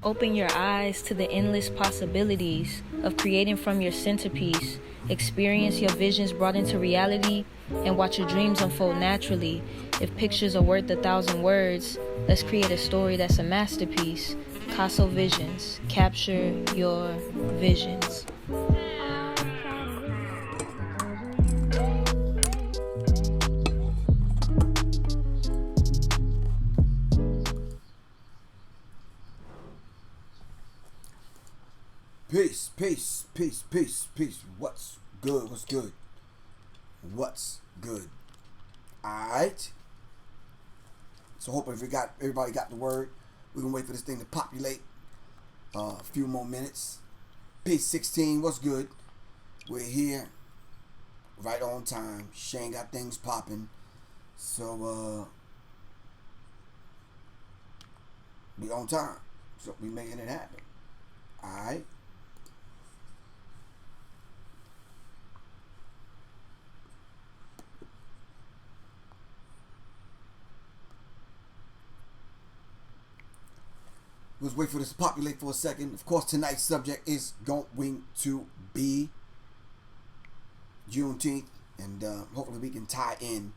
Open your eyes to the endless possibilities of creating from your centerpiece. Experience your visions brought into reality and watch your dreams unfold naturally. If pictures are worth 1,000 words, let's create a story that's a masterpiece. Casso Visions. Capture your visions. Peace, peace, peace, peace, peace. What's good? What's good? What's good? Alright. So hoping if everybody got the word. We're gonna wait for this thing to populate. A few more minutes. Peace 16, what's good? We're here. Right on time. Shane got things popping. So we on time. So we making it happen. Alright. Let's wait for this to populate for a second. Of course, tonight's subject is going to be Juneteenth, and hopefully we can tie in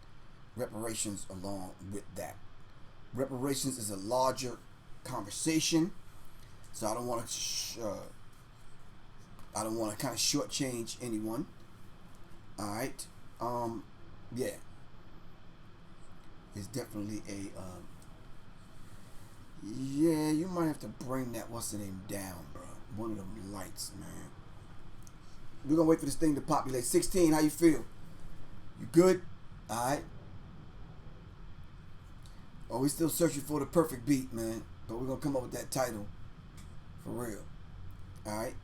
reparations along with that. Reparations is a larger conversation, so I don't want to kind of shortchange anyone. All right, yeah, it's definitely a. Yeah, you might have to bring that what's the name down, bro. One of them lights, man. We're gonna wait for this thing to populate. 16, how you feel? You good? Alright. Oh, we still searching for the perfect beat, man. But we're gonna come up with that title. For real. Alright.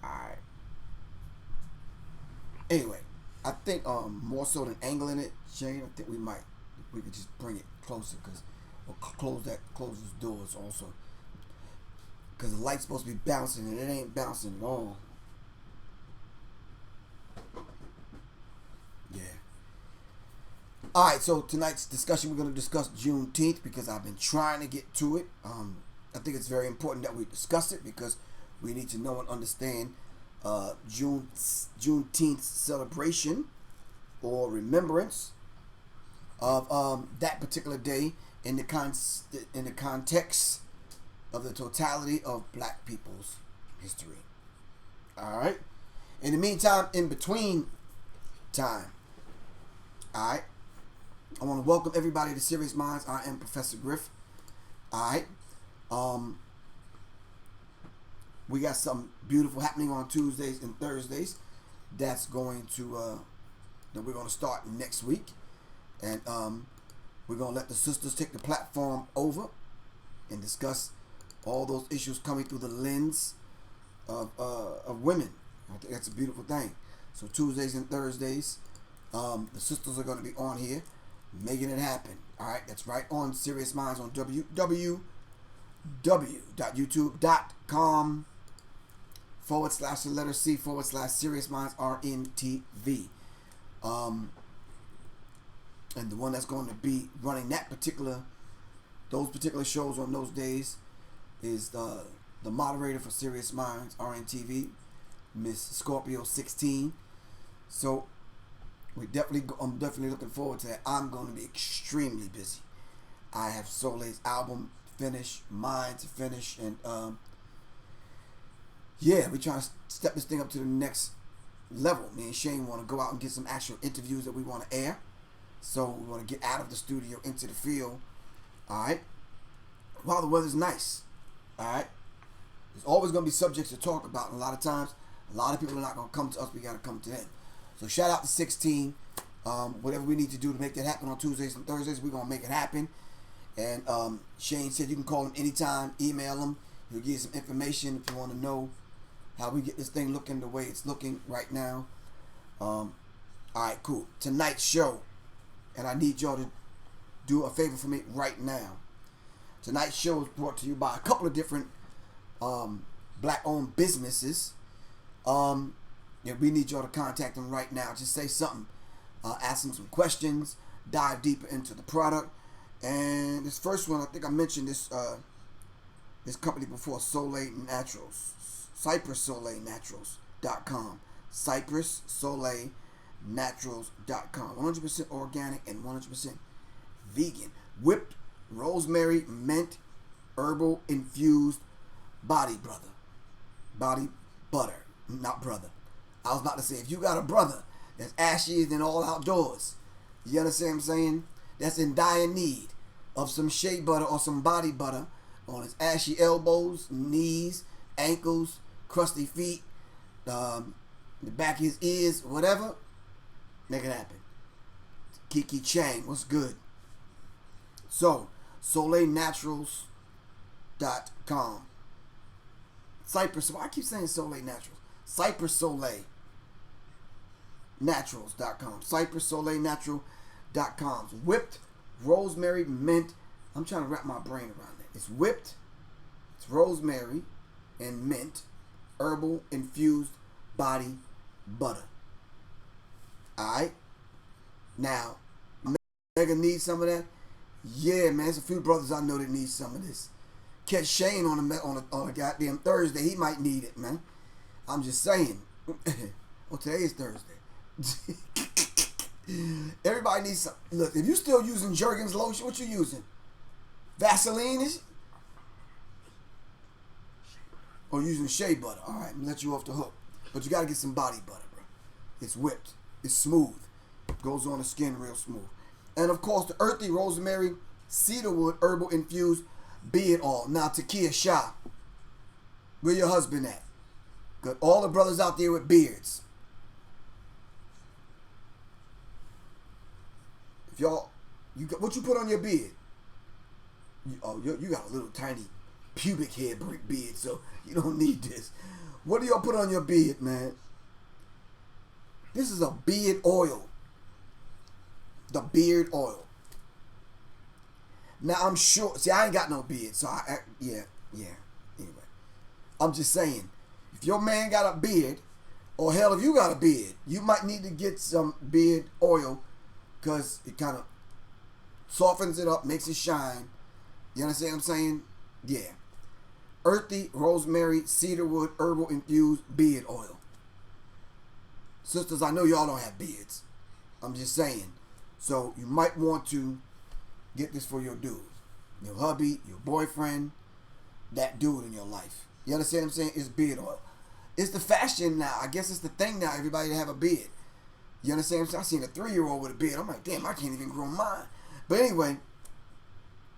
Alright. Anyway. I think more so than angling it, Shane, I think we could just bring it closer, because we'll close those doors also, because the light's supposed to be bouncing and it ain't bouncing at all. Yeah. All right, so tonight's discussion, we're going to discuss Juneteenth, because I've been trying to get to it. I think it's very important that we discuss it, because we need to know and understand Juneteenth celebration or remembrance of that particular day in the context of the totality of Black people's history. All right. In the meantime, in between time, all right, I want to welcome everybody to Sirius Mindz. I am Professor Griff. All right. We got something beautiful happening on Tuesdays and Thursdays. That's going to that we're going to start next week, and we're going to let the sisters take the platform over and discuss all those issues coming through the lens of women. I think that's a beautiful thing. So Tuesdays and Thursdays, the sisters are going to be on here making it happen. All right, that's right on Sirius Mindz on www.youtube.com/C/Sirius Mindz RNTV. And the one that's going to be running those particular shows on those days is the moderator for Sirius Mindz RNTV, Miss Scorpio 16. So I'm definitely looking forward to that. I'm going to be extremely busy. I have Soleil's album to finish, mine to finish, and yeah, we're trying to step this thing up to the next level. Me and Shane want to go out and get some actual interviews that we want to air. So we want to get out of the studio into the field. Alright. While the weather's nice. Alright. There's always going to be subjects to talk about. And a lot of times, a lot of people are not going to come to us. We got to come to them. So shout out to 16. Whatever we need to do to make that happen on Tuesdays and Thursdays, we're going to make it happen. And Shane said you can call him anytime. Email him. He'll give you some information if you want to know how we get this thing looking the way it's looking right now. Alright, cool. Tonight's show, and I need y'all to do a favor for me right now. Tonight's show is brought to you by a couple of different Black-owned businesses. Yeah, we need y'all to contact them right now. Just say something. Ask them some questions. dive deeper into the product. And this first one, I think I mentioned this company before, Soleil Naturals. CypressSoleilNaturals.com. CypressSoleilNaturals.com. 100% organic and 100% vegan. Whipped rosemary, mint, herbal infused body butter. Not brother. I was about to say, if you got a brother that's ashy and all outdoors, you understand what I'm saying? That's in dire need of some shea butter or some body butter on his ashy elbows, knees, ankles, crusty feet, the back of his ears, whatever, make it happen. Kiki Chang, what's good? So, SoleilNaturals.com. Cypress, why I keep saying Soleil Naturals? CypressSoleilNaturals.com. CypressSoleilNaturals.com. Whipped rosemary, mint. I'm trying to wrap my brain around that. It's whipped, it's rosemary and mint, herbal infused body butter. Alright? Now, Mega needs some of that? Yeah, man. There's a few brothers I know that need some of this. Catch Shane on a goddamn Thursday. He might need it, man. I'm just saying. Well, today is Thursday. Everybody needs some. Look, if you still using Jergens lotion, what you using? Vaseline is? Or using shea butter. All right, I'm gonna let you off the hook. But you gotta get some body butter, bro. It's whipped. It's smooth. Goes on the skin real smooth. And of course, the earthy rosemary, cedarwood, herbal infused beard oil. Now, Takia Shah, where your husband at? Got all the brothers out there with beards. If y'all, what you put on your beard? You got a little tiny pubic hair beard, so you don't need this. What do y'all put on your beard, man? This is a beard oil. The beard oil. Now I'm sure. See, I ain't got no beard, so yeah. Anyway, I'm just saying, if your man got a beard, or hell, if you got a beard, you might need to get some beard oil, because it kind of softens it up, makes it shine. You understand what I'm saying? Yeah. Earthy rosemary, cedarwood, herbal infused beard oil. Sisters, I know y'all don't have beards. I'm just saying. So you might want to get this for your dude, your hubby, your boyfriend, that dude in your life. You understand what I'm saying? It's beard oil. It's the fashion now. I guess it's the thing now, everybody to have a beard. You understand what I'm saying? I seen a 3-year-old with a beard. I'm like, damn, I can't even grow mine. But anyway,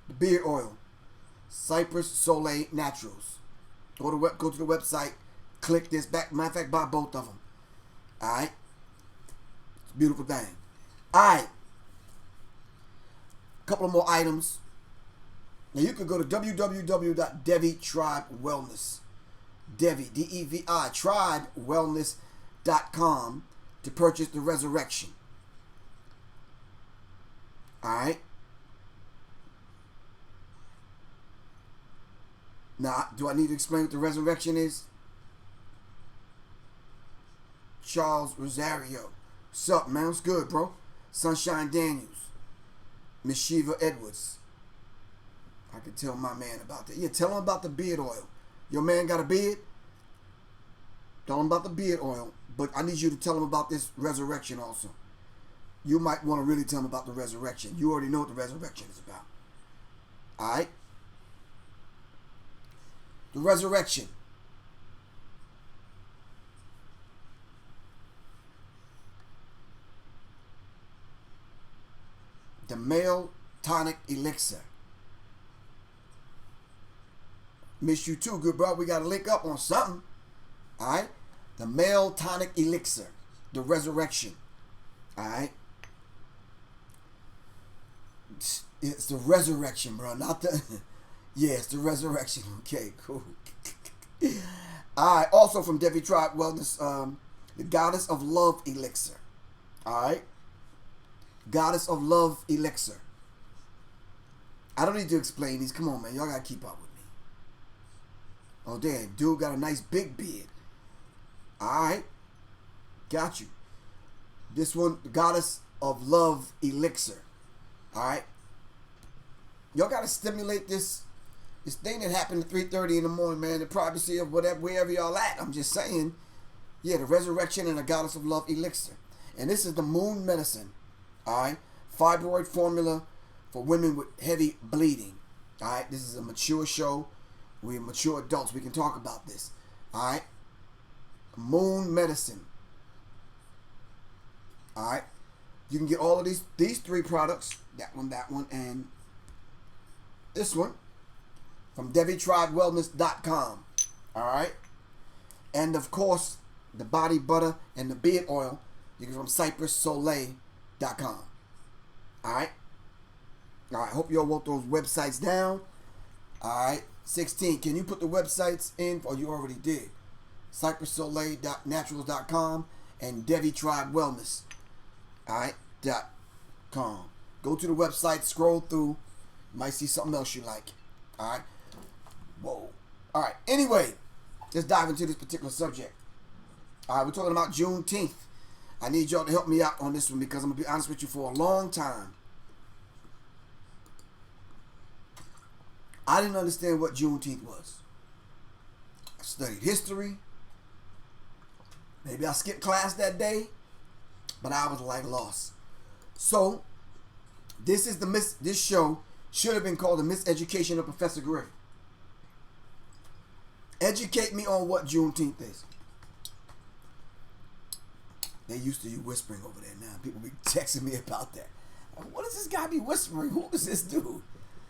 the beard oil. Cypress Soleil Naturals. Go to the website. Click this back. Matter of fact, buy both of them. Alright? It's a beautiful thing. Alright. Couple of more items. Now you can go to www.devi Tribe Wellness. Devi, D-E-V-I, tribewellness.com to purchase the Resurrection. Alright? Now, do I need to explain what the Resurrection is? Charles Rosario. What's up, man? What's good, bro? Sunshine Daniels. Miss Shiva Edwards. I can tell my man about that. Yeah, tell him about the beard oil. Your man got a beard? Tell him about the beard oil. But I need you to tell him about this Resurrection also. You might want to really tell him about the Resurrection. You already know what the Resurrection is about. Alright? The Resurrection. The male tonic elixir. Miss you too, good bro. We got to link up on something. Alright? The male tonic elixir. The Resurrection. Alright? It's the Resurrection, bro. Not the... Yeah, it's the Resurrection. Okay, cool. Alright, also from Devi Tribe Wellness, the Goddess of Love Elixir. Alright? Goddess of Love Elixir. I don't need to explain these. Come on, man. Y'all gotta keep up with me. Oh, damn. Dude got a nice big beard. Alright. Got you. This one, the Goddess of Love Elixir. All right. Y'all got to stimulate this thing that happened at 3:30 in the morning, man. The privacy of wherever y'all at. I'm just saying. Yeah, the resurrection and the goddess of love elixir. And this is the moon medicine. All right. Fibroid formula for women with heavy bleeding. All right. This is a mature show. We're mature adults. We can talk about this. All right. Moon medicine. All right. You can get all of these three products. That one, and this one from DeviTribeWellness.com. All right. And of course, the body butter and the beard oil you get from CypressSoleil.com. All right. All right. Hope you all wrote those websites down. All right. 16. Can you put the websites in? Or you already did. CypressSoleil.naturals.com and DeviTribeWellness. All right. .com. Go to the website. Scroll through. You might see something else you like. All right. Whoa. All right. Anyway, let's dive into this particular subject. All right. We're talking about Juneteenth. I need y'all to help me out on this one because I'm going to be honest with you, for a long time I didn't understand what Juneteenth was. I studied history. Maybe I skipped class that day, but I was like lost. So, this show should have been called The Miseducation of Professor Griff. Educate me on what Juneteenth is. They used to you whispering over there now. People be texting me about that. What does this guy be whispering? Who is this dude?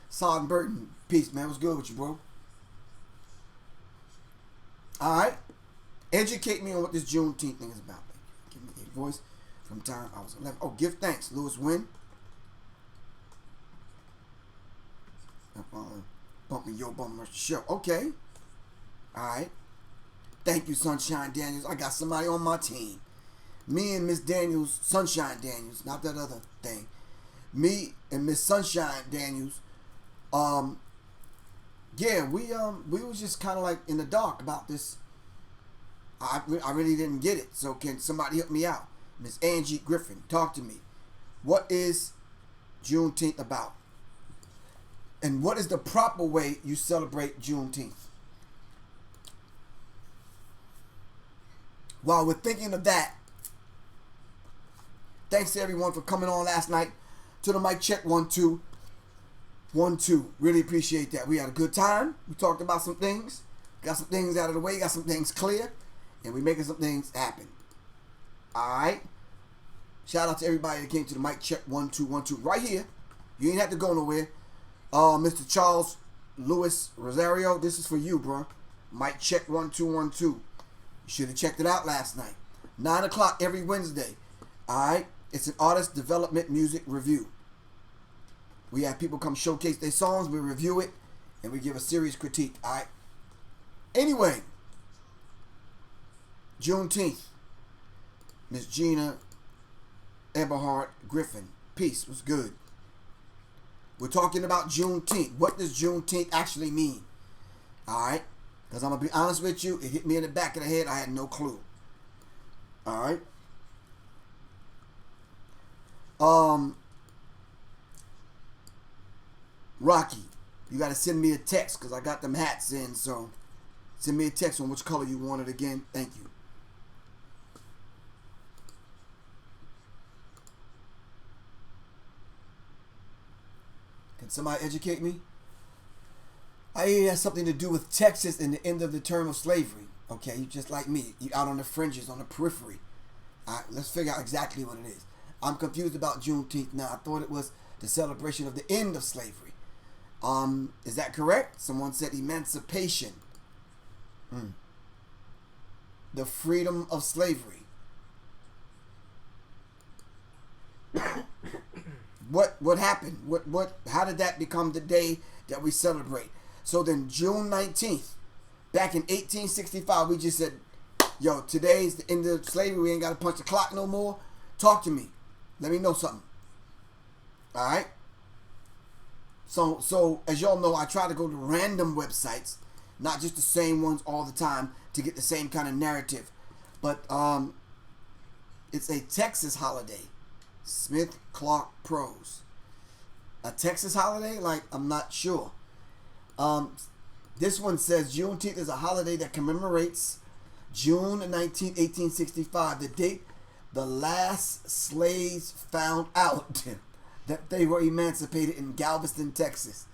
Sergeant Burton, peace, man. What's good with you, bro? All right. Educate me on what this Juneteenth thing is about. Give me a voice from time I was 11. Oh, give thanks. Lewis Wynn. Bumping your bum show. Okay. All right. Thank you, Sunshine Daniels. I got somebody on my team. Me and Miss Daniels, Sunshine Daniels, not that other thing. Me and Miss Sunshine Daniels, yeah, we was just kind of like in the dark about this. I really didn't get it. So can somebody help me out? Miss Angie Griffin, talk to me. What is Juneteenth about? And what is the proper way you celebrate Juneteenth? While we're thinking of that, thanks to everyone for coming on last night to the mic check 1 2 1 2. Really appreciate that. We had a good time. We talked about some things, got some things out of the way, got some things clear, and we're making some things happen. All right. Shout out to everybody that came to the mic check 1 2 1 2 right here. You ain't have to go nowhere. Mr. Charles Lewis Rosario, this is for you, bro. Mic check 1 2 1 2. You should have checked it out last night. 9 o'clock every Wednesday. All right. It's an artist development music review. We have people come showcase their songs, we review it, and we give a serious critique. All right. Anyway, Juneteenth. Miss Gina Eberhard Griffin. Peace. Was good. We're talking about Juneteenth. What does Juneteenth actually mean? All right. Because I'm going to be honest with you, it hit me in the back of the head. I had no clue. All right. Rocky, you got to send me a text because I got them hats in. So send me a text on which color you want it again. Thank you. Can somebody educate me? It has something to do with Texas and the end of the term of slavery. Okay, you just like me. You out on the fringes, on the periphery. All right, let's figure out exactly what it is. I'm confused about Juneteenth now. I thought it was the celebration of the end of slavery. Is that correct? Someone said emancipation. The freedom of slavery. What happened? How did that become the day that we celebrate? So then June 19th, back in 1865, we just said, yo, today's the end of slavery. We ain't got to punch the clock no more. Talk to me. Let me know something. All right? So as y'all know, I try to go to random websites, not just the same ones all the time, to get the same kind of narrative. But it's a Texas holiday. Smith Clark Prose. A Texas holiday? Like, I'm not sure. This one says Juneteenth is a holiday that commemorates June 19, 1865, the date the last slaves found out that they were emancipated in Galveston, Texas.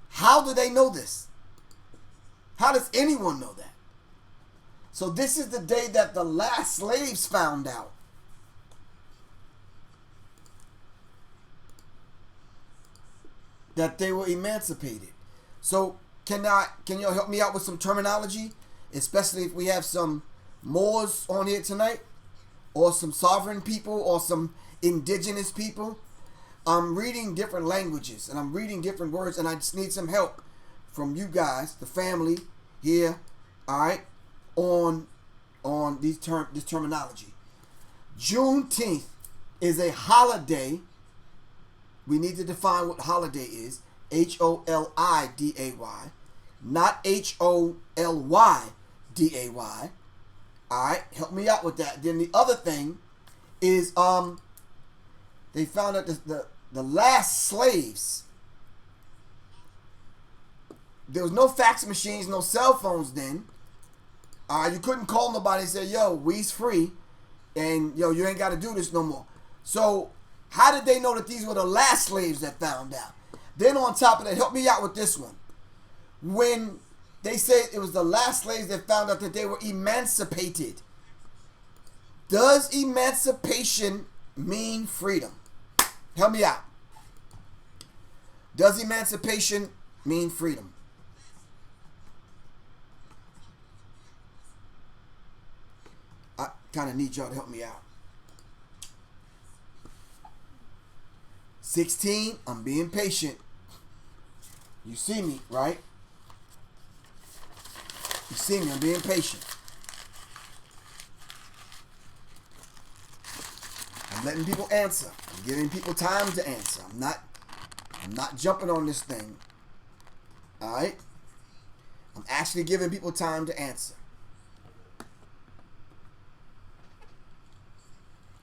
How do they know this? How does anyone know that? So this is the day that the last slaves found out. That they were emancipated. So can y'all help me out with some terminology? Especially if we have some Moors on here tonight, or some sovereign people, or some indigenous people. I'm reading different languages and I'm reading different words, and I just need some help from you guys, the family here, all right, on this terminology. Juneteenth is a holiday. We need to define what holiday is. Holiday, not Hollyday. All right, help me out with that. Then the other thing is they found out the last slaves. There was no fax machines, no cell phones then. You couldn't call nobody and say, yo, we's free, and yo, you ain't got to do this no more. So how did they know that these were the last slaves that found out? Then on top of that, help me out with this one. When they said it was the last slaves that found out that they were emancipated, does emancipation mean freedom? Help me out. Does emancipation mean freedom? I kind of need y'all to help me out. 16, I'm being patient. You see me, right? You see me, I'm being patient. I'm letting people answer. I'm giving people time to answer. I'm not jumping on this thing. All right? I'm actually giving people time to answer.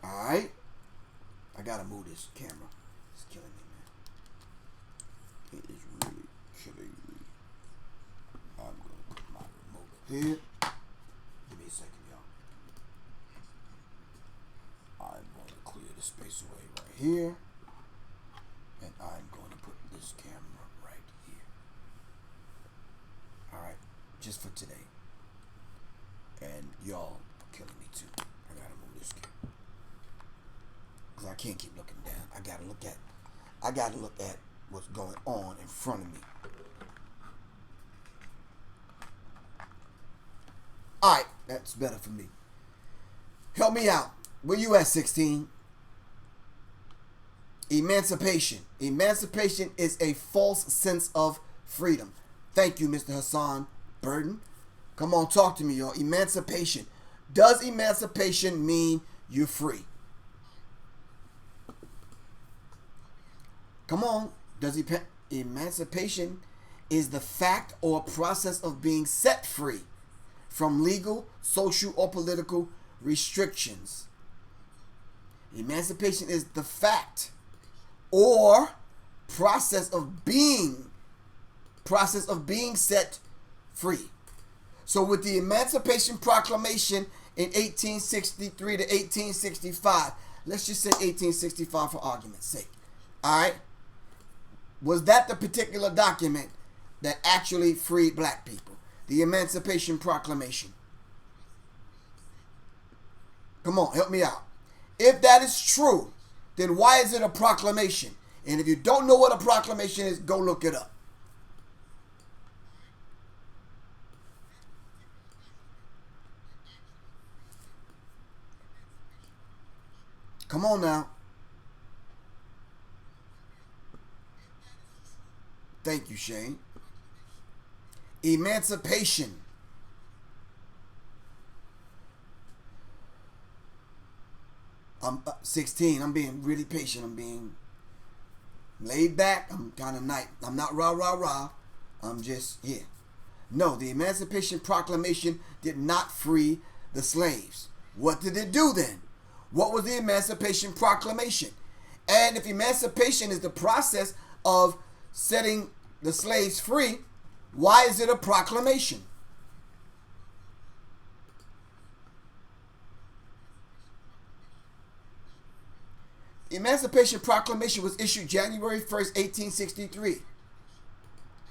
All right? I got to move this camera. It's killing me, man. It is really killing me. I'm going to put my remote here. Give me a second, y'all. I'm going to clear the space away right here. And I'm going to put this camera right here. Alright, just for today. And y'all are killing me too. I gotta move this camera. Because I can't keep looking down. I gotta look at what's going on in front of me. Alright, that's better for me. Help me out. Where you at, 16? Emancipation. Emancipation is a false sense of freedom. Thank you, Mr. Hassan Burden. Come on, talk to me, y'all. Emancipation. Does emancipation mean you're free? Come on. Does emancipation is the fact or process of being set free from legal, social, or political restrictions. Emancipation is the fact or process of being set free. So with the Emancipation Proclamation in 1863 to 1865, let's just say 1865 for argument's sake. All right? Was that the particular document that actually freed black people? The Emancipation Proclamation. Come on, help me out. If that is true, then why is it a proclamation? And if you don't know what a proclamation is, go look it up. Come on now. Thank you, Shane. Emancipation. I'm 16. I'm being really patient. I'm being laid back. I'm kind of nice. I'm not rah, rah, rah. I'm just here. No, the Emancipation Proclamation did not free the slaves. What did it do then? What was the Emancipation Proclamation? And if emancipation is the process of setting the slaves free, why is it a proclamation? The Emancipation Proclamation was issued January 1st, 1863.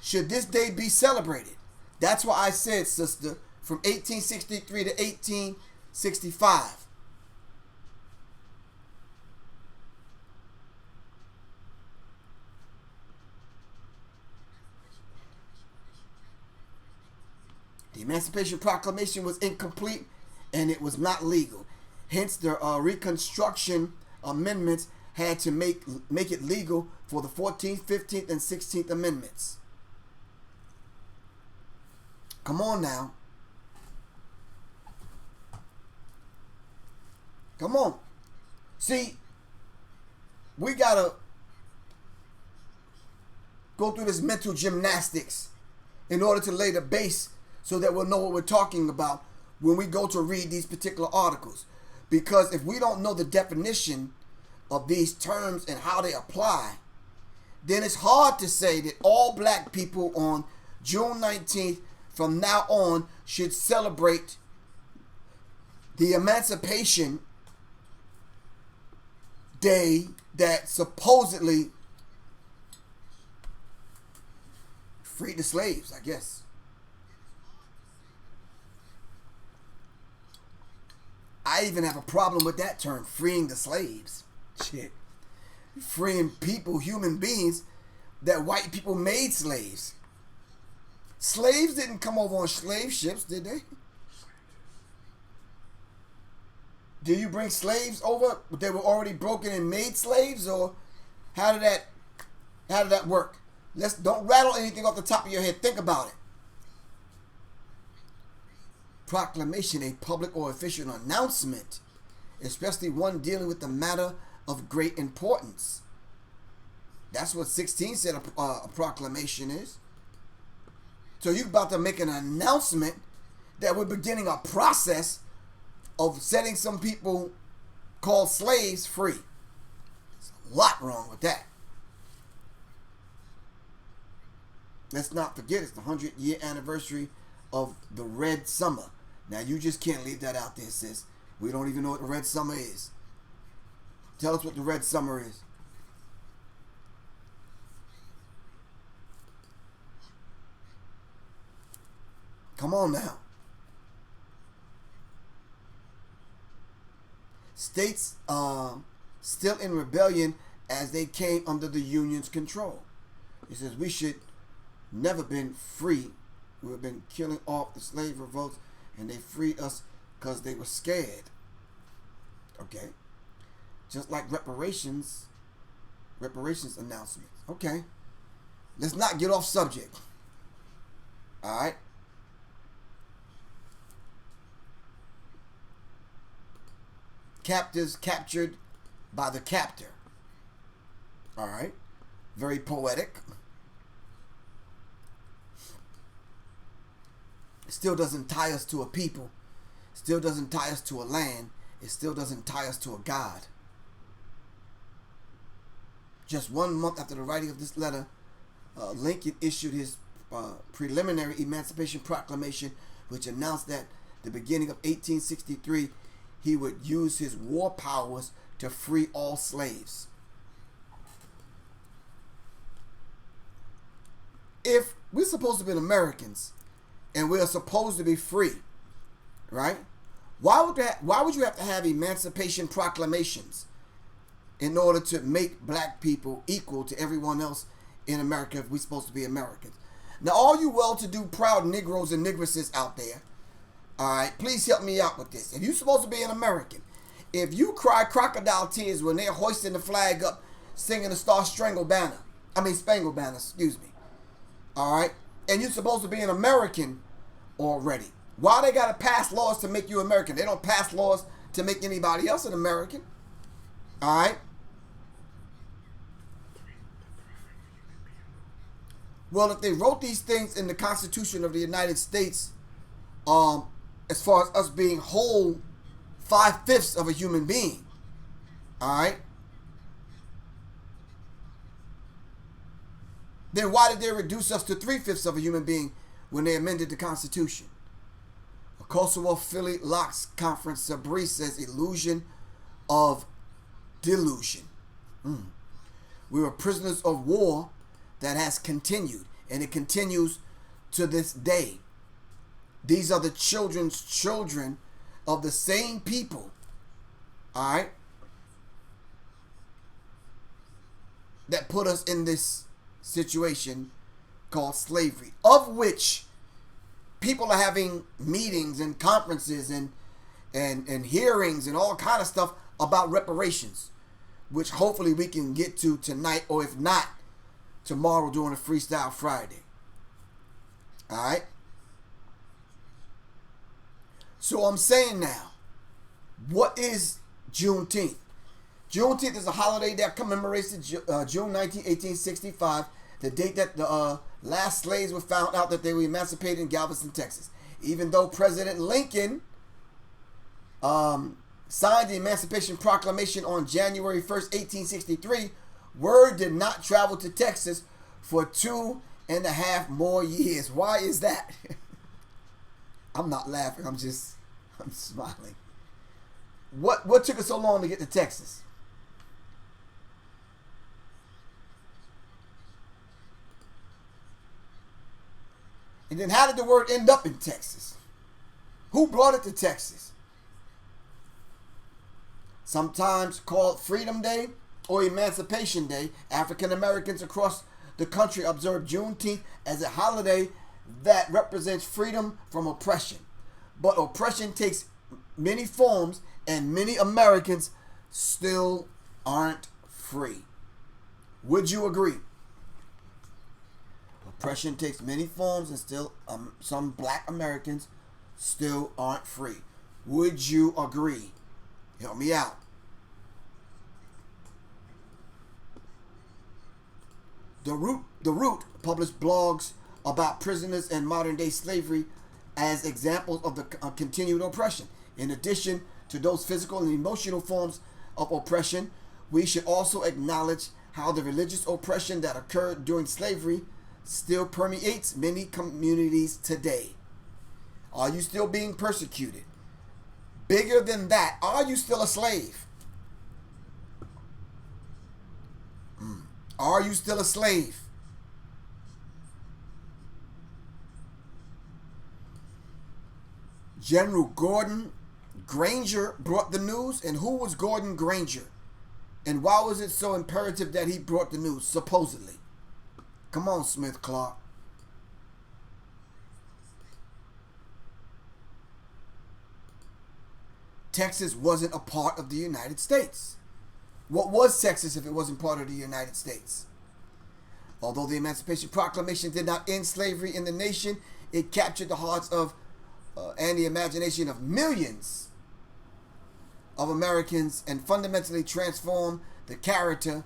Should this day be celebrated? That's why I said, sister, from 1863 to 1865. The Emancipation Proclamation was incomplete and it was not legal. Hence, the Reconstruction Amendments had to make it legal for the 14th, 15th, and 16th Amendments. Come on now. Come on. See, we gotta go through this mental gymnastics in order to lay the base so that we'll know what we're talking about when we go to read these particular articles. Because if we don't know the definition of these terms and how they apply, then it's hard to say that all black people on June 19th from now on should celebrate the Emancipation Day that supposedly freed the slaves, I guess. I even have a problem with that term, freeing the slaves. Shit. Freeing people, human beings, that white people made slaves. Slaves didn't come over on slave ships, did they? Did you bring slaves over? They were already broken and made slaves, or how did that work? Don't rattle anything off the top of your head. Think about it. Proclamation, a public or official announcement, especially one dealing with the matter of great importance. That's what 16 said a proclamation is. So you're about to make an announcement that we're beginning a process of setting some people called slaves free. There's a lot wrong with that. Let's not forget it's the 100-year anniversary of the Red Summer. Now you just can't leave that out there, sis. We don't even know what the Red Summer is. Tell us what the Red Summer is. Come on now. States still in rebellion as they came under the Union's control. It says we should never been free. We've been killing off the slave revolts, and they freed us because they were scared. Okay. Just like reparations announcements. Okay. Let's not get off subject. All right. Captives captured by the captor. All right. Very poetic. It still doesn't tie us to a people. Still doesn't tie us to a land. It still doesn't tie us to a God. Just 1 month after the writing of this letter, Lincoln issued his preliminary Emancipation Proclamation, which announced that the beginning of 1863, he would use his war powers to free all slaves. If we're supposed to be Americans and we're supposed to be free, right? Why would you have to have emancipation proclamations in order to make black people equal to everyone else in America if we're supposed to be Americans? Now, all you well-to-do, proud Negroes and Negresses out there, all right, please help me out with this. If you're supposed to be an American, if you cry crocodile tears when they're hoisting the flag up, singing the Spangled Banner, excuse me, all right, and you're supposed to be an American already, why they got to pass laws to make you American? They don't pass laws to make anybody else an American, all right? Well, if they wrote these things in the Constitution of the United States, as far as us being whole 5/5 of a human being, all right, Then why did they reduce us to 3/5 of a human being when they amended the Constitution? A Kosovo Philly Locks Conference, Sabri says illusion of delusion. We were prisoners of war that has continued, and it continues to this day. These are the children's children of the same people, all right, that put us in this situation called slavery, of which people are having meetings and conferences and hearings and all kind of stuff about reparations, which hopefully we can get to tonight, or if not, tomorrow during a Freestyle Friday. All right? So I'm saying now, what is Juneteenth? Juneteenth is a holiday that commemorates June 19, 1865, the date that the last slaves were found out that they were emancipated in Galveston, Texas. Even though President Lincoln signed the Emancipation Proclamation on January 1st, 1863, word did not travel to Texas for 2.5 more years. Why is that? I'm not laughing. I'm smiling. What took us so long to get to Texas? And then how did the word end up in Texas? Who brought it to Texas? Sometimes called Freedom Day or Emancipation Day, African Americans across the country observe Juneteenth as a holiday that represents freedom from oppression. But oppression takes many forms, and many Americans still aren't free. Would you agree? Oppression takes many forms, and still some black Americans still aren't free. Would you agree? Help me out. The Root published blogs about prisoners and modern day slavery as examples of the continued oppression. In addition to those physical and emotional forms of oppression, we should also acknowledge how the religious oppression that occurred during slavery still permeates many communities today. Are you still being persecuted? Bigger than that, are you still a slave? Are you still a slave? General Gordon Granger brought the news. And who was Gordon Granger? And why was it so imperative that he brought the news, supposedly? Come on, Smith Clark. Texas wasn't a part of the United States. What was Texas if it wasn't part of the United States? Although the Emancipation Proclamation did not end slavery in the nation, it captured the hearts of and the imagination of millions of Americans and fundamentally transformed the character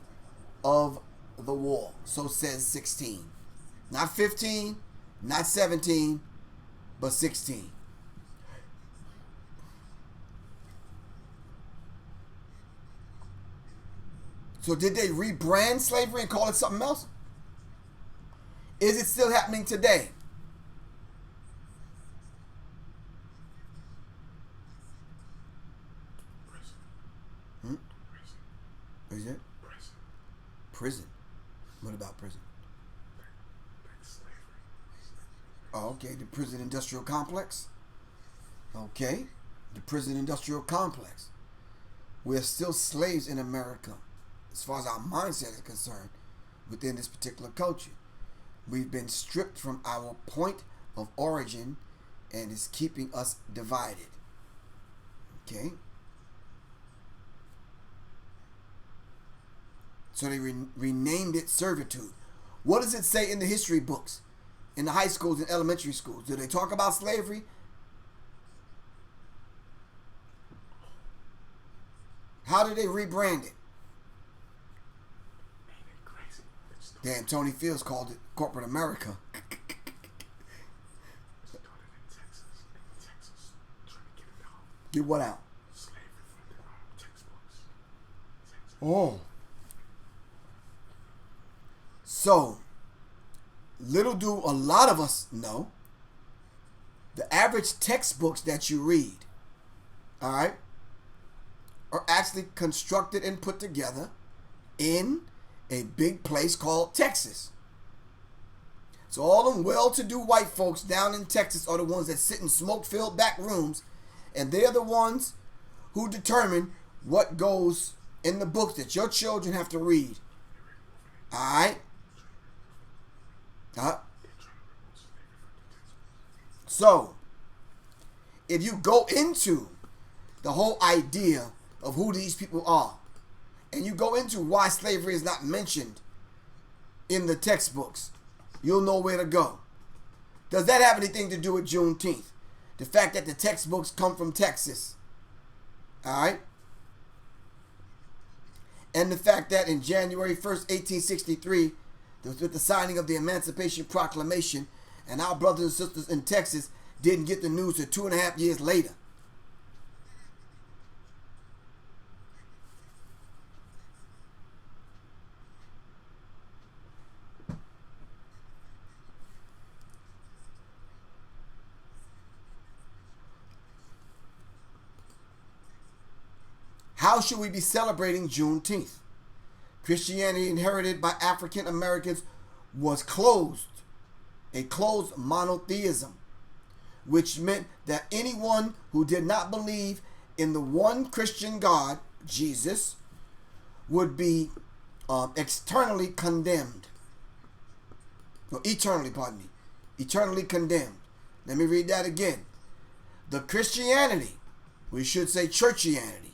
of the war. So says 16. Not 15, not 17, but 16. So did they rebrand slavery and call it something else? Is it still happening today? Is it? Prison. What about prison? Oh, okay, the prison industrial complex. Okay, the prison industrial complex. We're still slaves in America, as far as our mindset is concerned, within this particular culture. We've been stripped from our point of origin, and it's keeping us divided. Okay? So they renamed it servitude. What does it say in the history books, in the high schools and elementary schools? Do they talk about slavery? How did they rebrand it? Damn, Tony Fields called it corporate America. Get what out? Oh. So, little do a lot of us know, the average textbooks that you read, all right, are actually constructed and put together in a big place called Texas. So all them well-to-do white folks down in Texas are the ones that sit in smoke-filled back rooms, and they're the ones who determine what goes in the books that your children have to read. All right? So, if you go into the whole idea of who these people are, and you go into why slavery is not mentioned in the textbooks, you'll know where to go. Does that have anything to do with Juneteenth? The fact that the textbooks come from Texas. All right? And the fact that in January 1st, 1863, with the signing of the Emancipation Proclamation, and our brothers and sisters in Texas didn't get the news until 2.5 years later. How should we be celebrating Juneteenth? Christianity inherited by African Americans was closed, a closed monotheism, which meant that anyone who did not believe in the one Christian God, Jesus, would be externally condemned. No, eternally, pardon me. Eternally condemned. Let me read that again. The Christianity, we should say churchianity,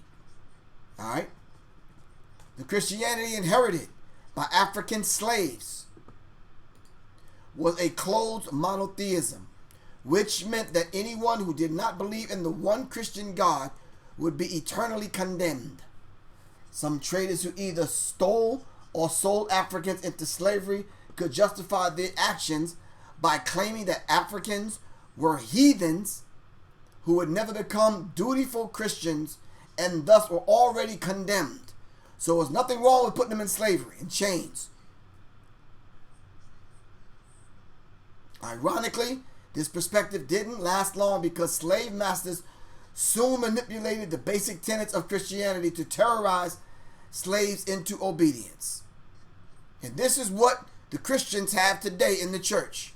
all right? The Christianity inherited by African slaves was a closed monotheism, which meant that anyone who did not believe in the one Christian God would be eternally condemned. Some traders who either stole or sold Africans into slavery could justify their actions by claiming that Africans were heathens who would never become dutiful Christians and thus were already condemned. So there's nothing wrong with putting them in slavery, in chains. Ironically, this perspective didn't last long because slave masters soon manipulated the basic tenets of Christianity to terrorize slaves into obedience. And this is what the Christians have today in the church.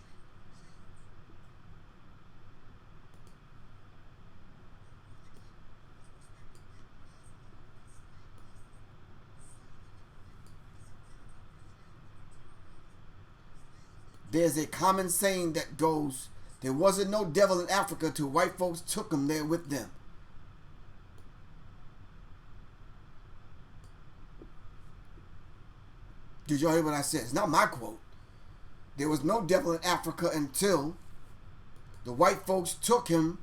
There's a common saying that goes, there wasn't no devil in Africa till white folks took them there with them. Did y'all hear what I said? It's not my quote. There was no devil in Africa until the white folks took him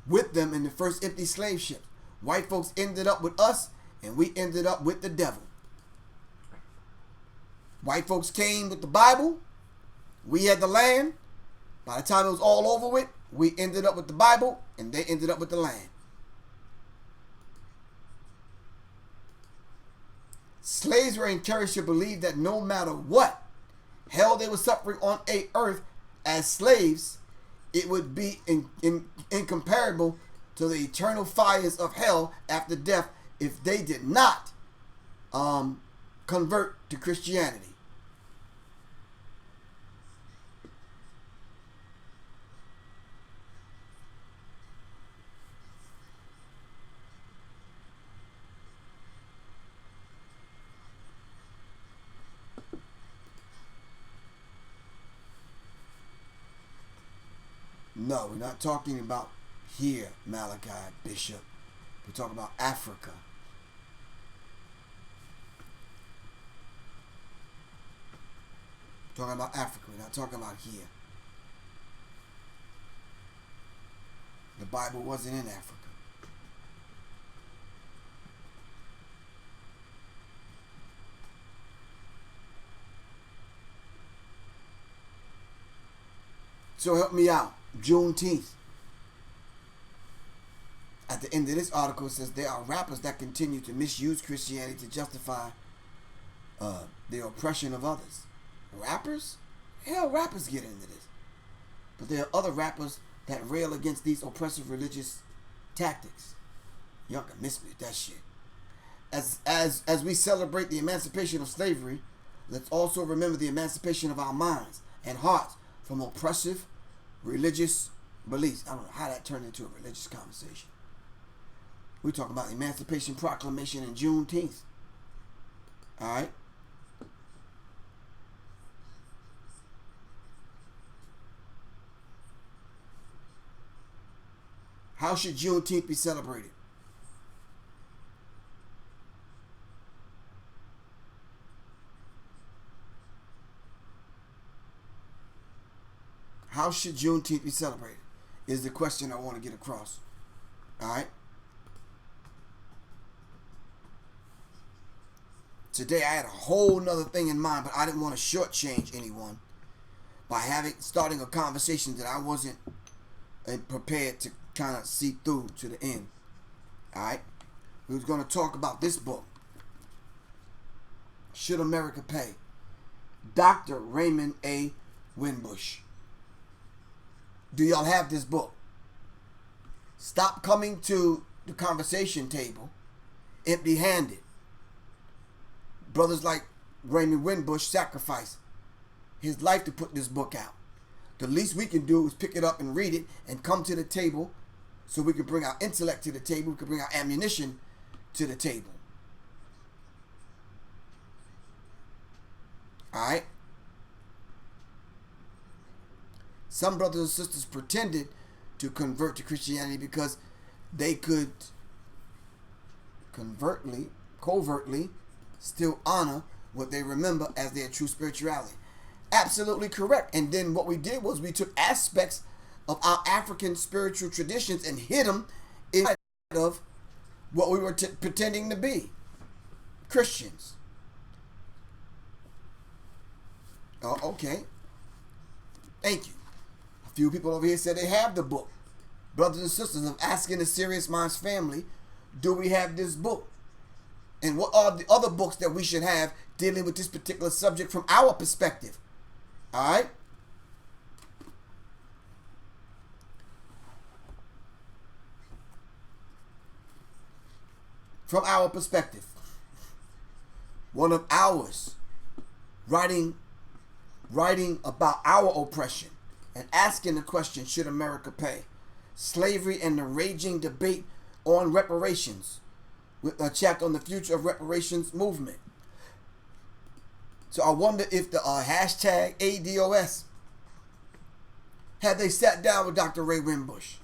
with them in the first empty slave ships. White folks ended up with us, and we ended up with the devil. White folks came with the Bible. We had the land. By the time it was all over with, we ended up with the Bible, and they ended up with the land. Slaves were encouraged to believe that no matter what hell they were suffering on earth as slaves, it would be incomparable to the eternal fires of hell after death if they did not convert to Christianity. No, we're not talking about here, Malachi, Bishop. We're talking about Africa. We're talking about Africa. We're not talking about here. The Bible wasn't in Africa. So help me out. Juneteenth. At the end of this article, it says there are rappers that continue to misuse Christianity to justify the oppression of others. Rappers? Hell, rappers get into this. But there are other rappers that rail against these oppressive religious tactics. Y'all can miss me with that shit. As we celebrate the emancipation of slavery, let's also remember the emancipation of our minds and hearts from oppressive religious beliefs. I don't know how that turned into a religious conversation. We're talking about the Emancipation Proclamation and Juneteenth. Alright? How should Juneteenth be celebrated? How should Juneteenth be celebrated? Is the question I want to get across. Alright? Today I had a whole nother thing in mind, but I didn't want to shortchange anyone by starting a conversation that I wasn't prepared to kind of see through to the end. Alright? We was going to talk about this book. Should America Pay? Dr. Raymond A. Winbush. Do y'all have this book? Stop coming to the conversation table empty-handed. Brothers like Raymond Winbush sacrificed his life to put this book out. The least we can do is pick it up and read it and come to the table so we can bring our intellect to the table. We can bring our ammunition to the table. Alright? Some brothers and sisters pretended to convert to Christianity because they could covertly still honor what they remember as their true spirituality. Absolutely correct. And then what we did was we took aspects of our African spiritual traditions and hid them inside of what we were pretending to be. Christians. Oh, okay. Thank you. A few people over here said they have the book. Brothers and sisters, I'm asking the Sirius Mindz family, do we have this book? And what are the other books that we should have dealing with this particular subject from our perspective? Alright? From our perspective. One of ours writing about our oppression and asking the question, should America pay? Slavery and the raging debate on reparations, with a chapter on the future of reparations movement. So I wonder if the hashtag ADOS, had they sat down with Dr. Ray Winbush?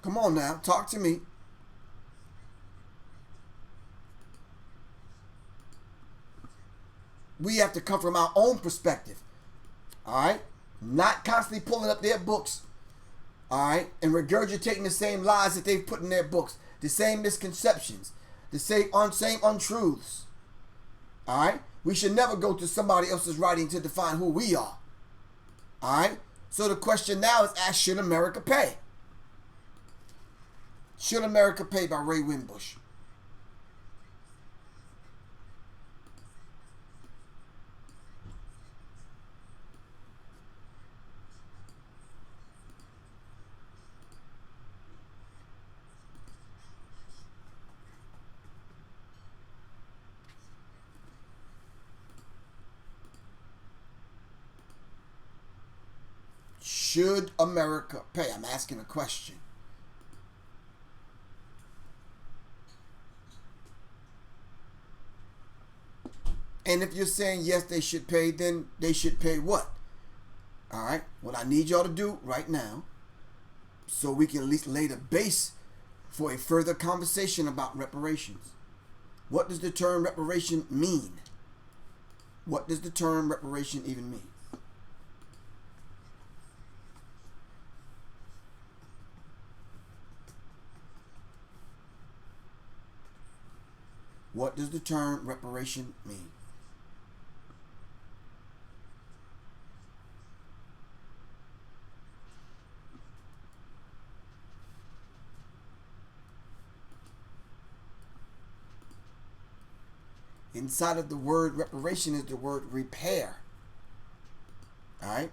Come on now, talk to me. We have to come from our own perspective. Alright? Not constantly pulling up their books. Alright? And regurgitating the same lies that they've put in their books. The same misconceptions. The same untruths. Alright? We should never go to somebody else's writing to define who we are. Alright? So the question now is asked, should America pay? Should America Pay by Ray Winbush. Should America pay? I'm asking a question. And if you're saying yes, they should pay, then they should pay what? All right. What I need y'all to do right now, so we can at least lay the base for a further conversation about reparations. What does the term reparation mean? What does the term reparation even mean? What does the term reparation mean? Inside of the word reparation is the word repair. All right.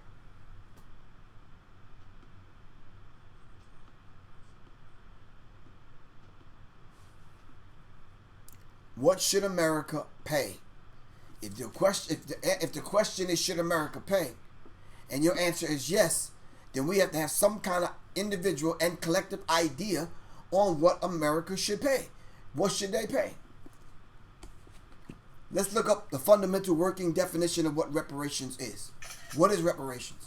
What should America pay? If the question is should America pay, and your answer is yes, then we have to have some kind of individual and collective idea on what America should pay. What should they pay? Let's look up the fundamental working definition of what reparations is. What is reparations?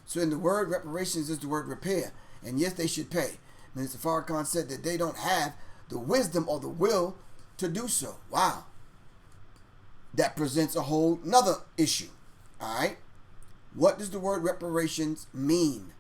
So in the word reparations is the word repair. And yes, they should pay. Minister Farrakhan said that they don't have the wisdom or the will to do so. Wow. That presents a whole nother issue. All right. What does the word reparations mean?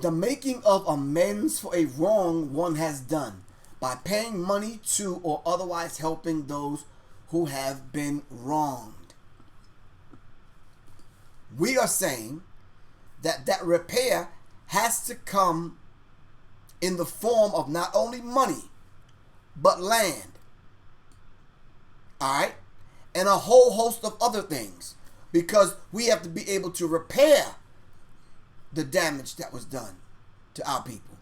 The making of amends for a wrong one has done by paying money to or otherwise helping those who have been wronged. We are saying that repair has to come in the form of not only money, but land. All right? And a whole host of other things. Because we have to be able to repair the damage that was done to our people.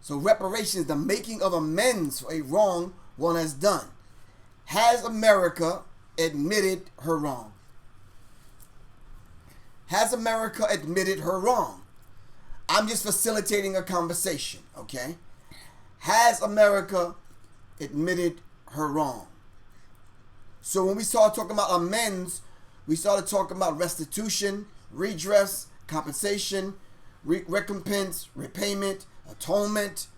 So reparations, the making of amends for a wrong one has done. Has America admitted her wrong? Has America admitted her wrong? I'm just facilitating a conversation, okay? Has America admitted her wrong? So when we started talking about amends, we started talking about restitution, redress, compensation, recompense, repayment, atonement,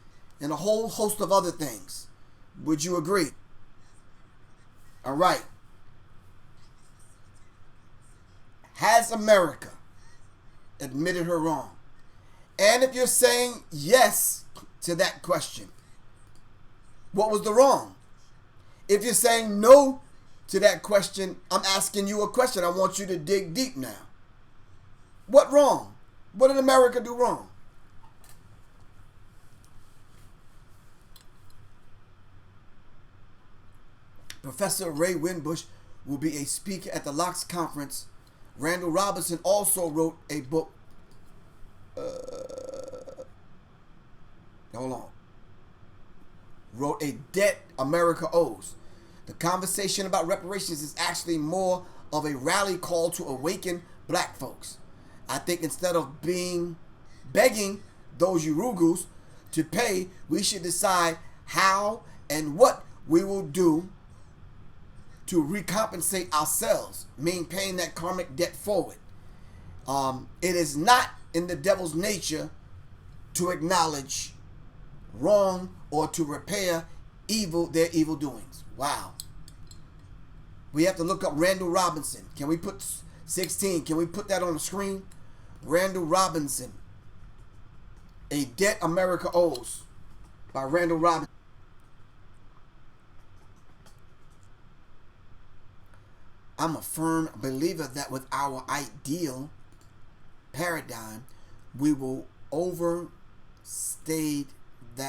and a whole host of other things. Would you agree? All right. Has America admitted her wrong? And if you're saying yes to that question, what was the wrong? If you're saying no to that question, I'm asking you a question. I want you to dig deep now. What wrong? What did America do wrong? Professor Ray Winbush will be a speaker at the Locks Conference. Randall Robinson also wrote a book. Wrote A Debt America Owes. The conversation about reparations is actually more of a rally call to awaken black folks. I think instead of begging those Urugus to pay, we should decide how and what we will do to recompensate ourselves, meaning paying that karmic debt forward. It is not in the devil's nature to acknowledge wrong or to repair their evil doings. Wow. We have to look up Randall Robinson. Can we put 16? Can we put that on the screen? Randall Robinson. A Debt America Owes by Randall Robinson. I'm a firm believer that with our ideal paradigm, we will overstate